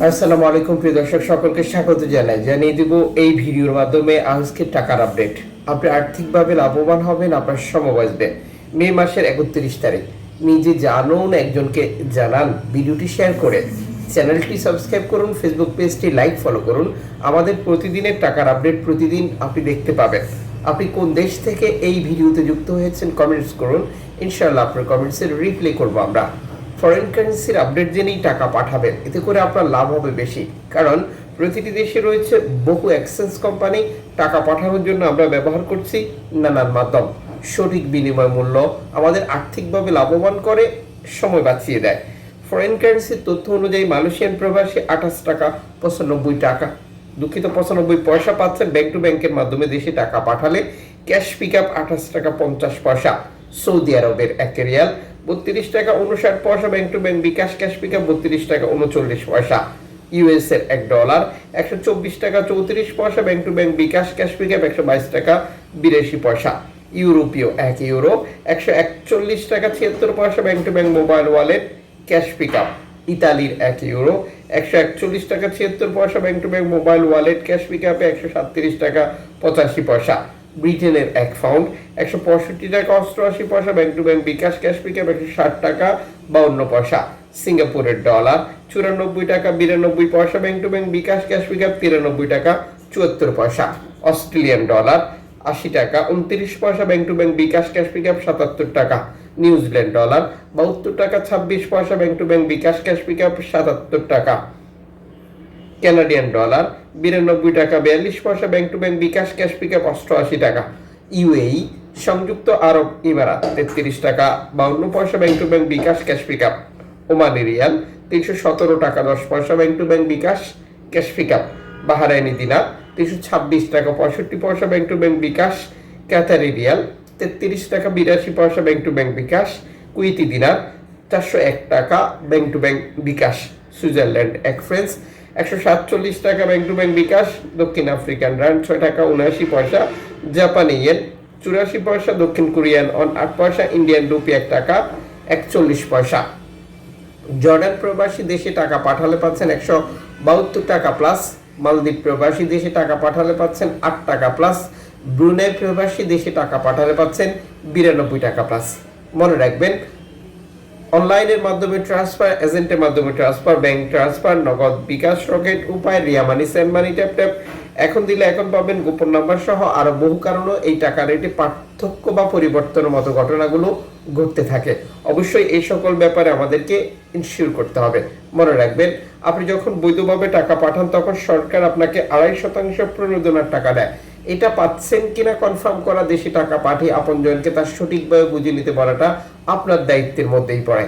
আসসালামু আলাইকুম প্রিয় দর্শক, সকলকে স্বাগত জানিয়ে দিব এই ভিডিওর মাধ্যমে আজকের টাকার আপডেট। আপনি আর্থিকভাবে লাভবান হবেন, আপনার সময় বাঁচবে। মে মাসের 31 তারিখ নিজে জানুন, একজনকে জানান। ভিডিওটি শেয়ার করে চ্যানেলটি সাবস্ক্রাইব করুন, ফেসবুক পেজটি লাইক ফলো করুন। আমাদের প্রতিদিনের টাকার আপডেট প্রতিদিন আপনি দেখতে পাবেন। আপনি কোন দেশ থেকে এই ভিডিওতে যুক্ত হয়েছেন কমেন্টস করুন, ইনশাআল্লাহ আপনার কমেন্টসের রিপ্লাই করবো আমরা। ফরেন কারেন্সির আপডেট জেনেই টাকা পাঠাবেন, এতে করে আপনার লাভ হবে বেশি। কারণ প্রতিটি দেশে রয়েছে বহু এক্সচেঞ্জ কোম্পানি। টাকা পাঠানোর জন্য আমরা ব্যবহার করছি নানান মাধ্যম। সঠিক বিনিময় মূল্য আমাদের আর্থিকভাবে লাভবান করে, সময় বাঁচিয়ে দেয়। ফরেন কারেন্সির তথ্য অনুযায়ী মালয়েশিয়ান প্রবাসী 28 টাকা 95 টাকা, 95 পয়সা পাচ্ছেন ব্যাংক টু ব্যাংকের মাধ্যমে দেশে টাকা পাঠালে। ক্যাশ পিক আপ 28 টাকা 50 পয়সা। সৌদি আরবের 1 রিয়াল 32 টাকা 59 পয়সা bank to bank bKash cash pick up 32 টাকা 39 পয়সা। ইউএস এর $1 124 টাকা 34 পয়সা bank to bank bKash cash pick up 122 টাকা 82 পয়সা। ইউরোপীয় 1 ইউরো 141 টাকা 76 পয়সা bank to bank mobile wallet cash pick up. ইতালির 1 ইউরো 141 টাকা 76 পয়সা bank to bank mobile wallet cash pick আপে 137 টাকা 85 পয়সা। ব্রিটেনের 1 পাউন্ড 165 টাকা 88 পয়সা bank to bank bKash cash pick up 160 টাকা 52 পয়সা। সিঙ্গাপুরের ডলার 94 টাকা 92 পয়সা bank to bank bKash cash pick up 93 টাকা 74 পয়সা। অস্ট্রেলিয়ান ডলার 80 টাকা 29 পয়সা bank to bank bKash cash pick up 77 টাকা। নিউজিল্যান্ড ডলার 72 টাকা 26 পয়সা bank to bank bKash cash pick up 77 টাকা। কানাডিয়ান ডলার 92 টাকা 42 পয়সা bank to bank bKash cash pick up 88 টাকা। ইউএই সংযুক্ত আরব ইমারাত 33 টাকা 52 পয়সা bank to bank bKash cash pick up. Omani riyal 317 টাকা 10 পয়সা bank to bank bKash cash pick up. Bahraini dinar 326 টাকা 65 পয়সা bank to bank bKash. Qatari riyal 33 টাকা 82 পয়সা bank to bank bKash. Kuwaiti dinar 401 টাকা bank to bank bKash. Switzerland 1 France 147 টাকা bank to bank বিকাশ। দক্ষিণ African রান্ড 6 টাকা 79 পয়সা। জাপানি ইয়েন 84 পয়সা। দক্ষিণ কোরিয়ান অন 8 পয়সা। ইন্ডিয়ান রুপি 1 টাকা 41 পয়সা। জর্ডান প্রবাসী দেশে টাকা পাঠালে পাচ্ছেন 172 টাকা প্লাস। মালদ্বীপ প্রবাসী দেশে টাকা পাঠালে পাচ্ছেন 8 টাকা প্লাস। ব্রুনাই প্রবাসী দেশে টাকা পাঠালে পাচ্ছেন 92 টাকা প্লাস। মনে রাখবেন, অনলাইনের মাধ্যমে ট্রান্সফার, এজেন্টের মাধ্যমে ট্রান্সফার, ব্যাংক ট্রান্সফার, নগদ, বিকাশ, রকেট উপায়, রিয়া মানি, সেন্ড মানি, ট্যাপ ট্যাপ, এখন দিলে এখন পাবেন, গোপন নাম্বার সহ আরো বহু কারণে এই টাকা রেটে পার্থক্য বা পরিবর্তনের মতো ঘটনাগুলো ঘটতে থাকে। অবশ্যই এই সকল ব্যাপারে আমাদেরকে ইনশিওর করতে হবে। মনে রাখবেন, আপনি যখন বৈধভাবে টাকা পাঠান তখন সরকার আপনাকে 2.5% প্রণোদনার টাকা দেয়। এটা পাচ্ছেন কিনা কনফার্ম করা, দেশে টাকা পাঠিয়ে আপনজনকে তার সঠিকভাবে বুঝে নিতে পারাটা আপনার দায়িত্বের মধ্যেই পড়ে।